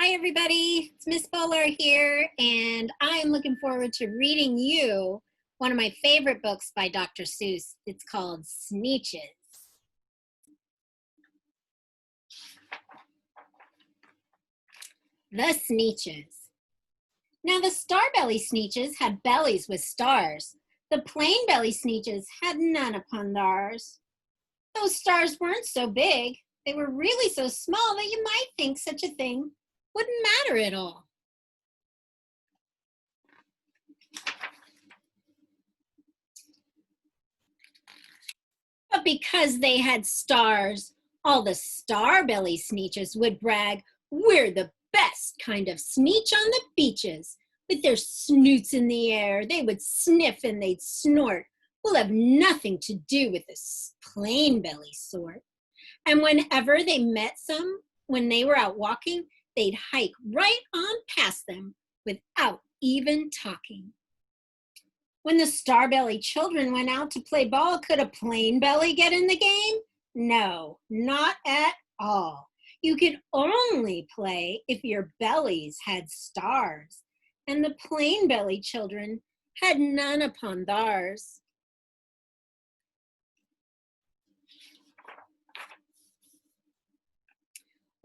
Hi everybody, it's Miss Bolar here, and I'm looking forward to reading you one of my favorite books by Dr. Seuss. It's called Sneetches. The Sneetches. Now the Starbelly Sneetches had bellies with stars. The plain belly Sneetches had none upon theirs. Those stars weren't so big. They were really so small that you might think such a thing wouldn't matter at all. But because they had stars, all the Starbelly Sneetches would brag, "We're the best kind of Sneetch on the beaches." With their snoots in the air, they would sniff and they'd snort. "We'll have nothing to do with this plain belly sort." And whenever they met some, when they were out walking, they'd hike right on past them without even talking. When the Starbelly children went out to play ball, could a plain belly get in the game? No, not at all. You could only play if your bellies had stars, and the plain belly children had none upon theirs.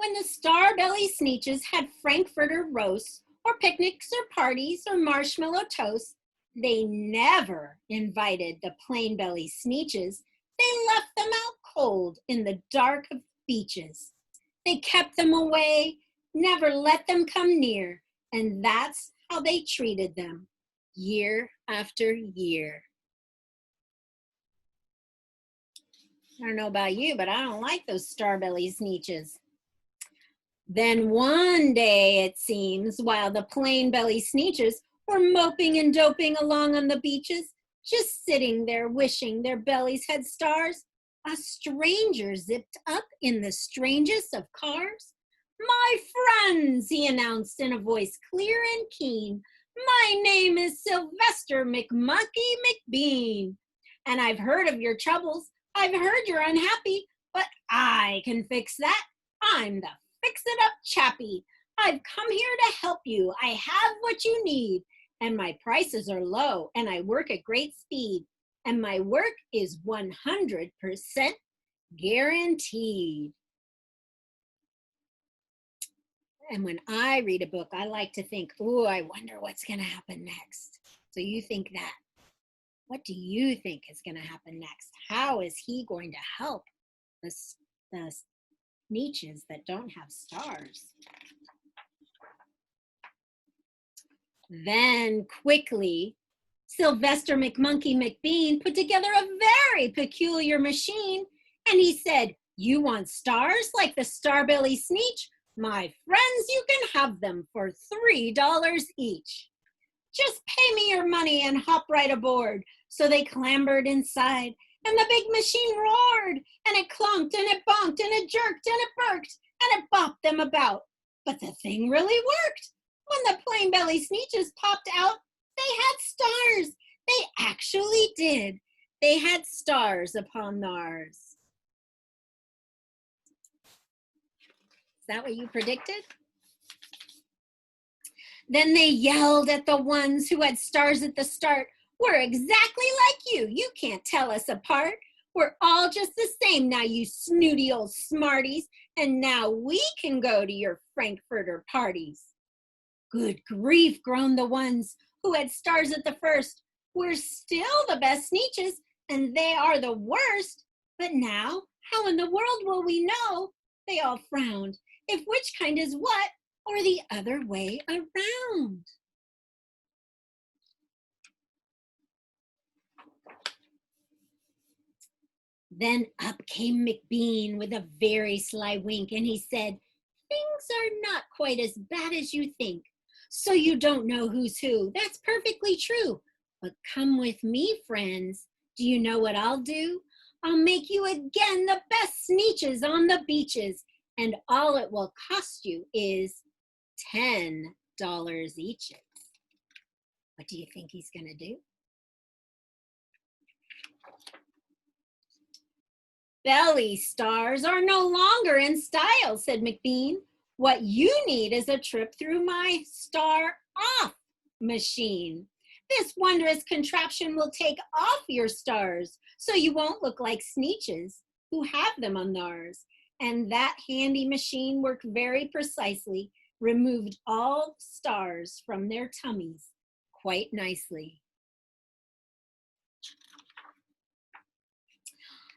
When the Starbelly Sneetches had Frankfurter roasts, or picnics, or parties, or marshmallow toasts, they never invited the plain belly Sneetches. They left them out cold in the dark of beaches. They kept them away, never let them come near, and that's how they treated them year after year. I don't know about you, but I don't like those Starbelly Sneetches. Then one day, it seems, while the plain belly Sneetches were moping and doping along on the beaches, just sitting there wishing their bellies had stars, a stranger zipped up in the strangest of cars. "My friends," he announced in a voice clear and keen, "my name is Sylvester McMonkey McBean, and I've heard of your troubles. I've heard you're unhappy, but I can fix that. I'm the fix-it-up chappie. I've come here to help you. I have what you need, and my prices are low, and I work at great speed, and my work is 100% guaranteed." And when I read a book, I like to think, "Oh, I wonder what's going to happen next." So you think that. What do you think is going to happen next? How is he going to help the Sneetches that don't have stars? Then quickly, Sylvester McMonkey McBean put together a very peculiar machine, and he said, "You want stars like the Starbelly Sneetch? My friends, you can have them for $3 each. Just pay me your money and hop right aboard." So they clambered inside, and the big machine roared, and it clunked, and it bonked, and it jerked, and it barked, and it bopped them about. But the thing really worked. When the plain belly Sneetches popped out, they had stars. They actually did. They had stars upon theirs. Is that what you predicted? Then they yelled at the ones who had stars at the start, "We're exactly like you. You can't tell us apart. We're all just the same now, you snooty old smarties. And now we can go to your Frankfurter parties." "Good grief," groaned the ones who had stars at the first. "We're still the best Sneetches, and they are the worst. But now, how in the world will we know?" They all frowned. "If which kind is what, or the other way around?" Then up came McBean with a very sly wink, and he said, "Things are not quite as bad as you think. So you don't know who's who. That's perfectly true. But come with me, friends. Do you know what I'll do? I'll make you again the best Sneetches on the beaches, and all it will cost you is $10 each." What do you think he's going to do? "Belly stars are no longer in style," said McBean. What you need is a trip through my star off machine. This wondrous contraption will take off your stars so you won't look like Sneetches who have them on theirs. And that handy machine worked very precisely, removed all stars from their tummies quite nicely.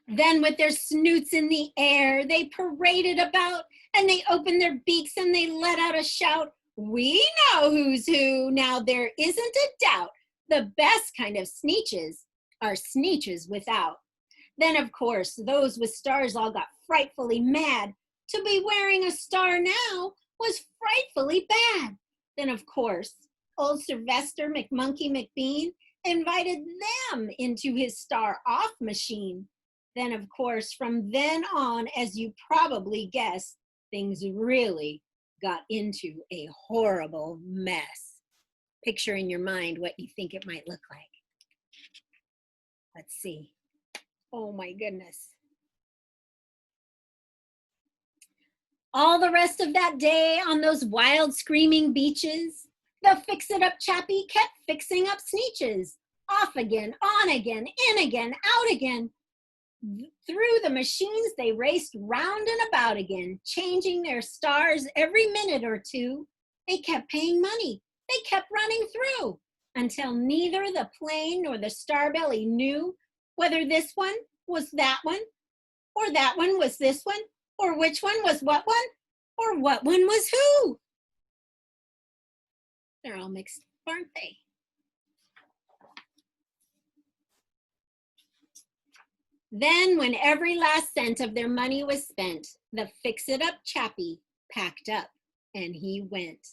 Then with their snoots in the air, they paraded about and they opened their beaks and they let out a shout. We know who's who. Now there isn't a doubt. The best kind of Sneetches are Sneetches without. Then, of course, those with stars all got frightfully mad. To be wearing a star now was frightfully bad. Then, of course, old Sylvester McMonkey McBean invited them into his star off machine. Then, of course, from then on, as you probably guessed, things really got into a horrible mess. Picture in your mind what you think it might look like. Let's see. Oh my goodness. All the rest of that day on those wild screaming beaches, the fix-it-up chappie kept fixing up Sneetches. Off again, on again, in again, out again. Through the machines they raced round and about again, changing their stars every minute or two. They kept paying money. They kept running through until neither the plane nor the Starbelly knew whether this one was that one, or that one was this one, or which one was what one, or what one was who. They're all mixed up, aren't they? Then, when every last cent of their money was spent, the fix-it-up chappie packed up and he went.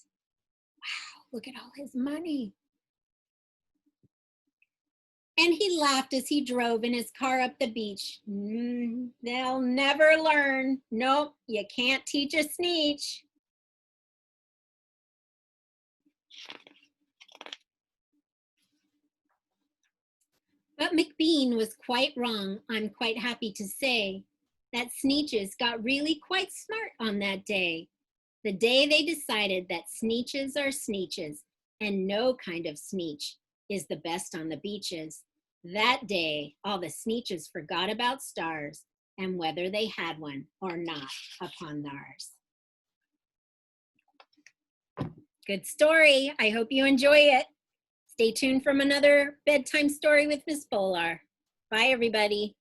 Wow, look at all his money. And he laughed as he drove in his car up the beach. They'll never learn. Nope, you can't teach a Sneetch. But McBean was quite wrong, I'm quite happy to say. That Sneetches got really quite smart on that day. The day they decided that Sneetches are Sneetches and no kind of Sneetch is the best on the beaches. That day, all the Sneetches forgot about stars and whether they had one or not upon theirs. Good story. I hope you enjoy it. Stay tuned for another bedtime story with Miss Bolar. Bye, everybody.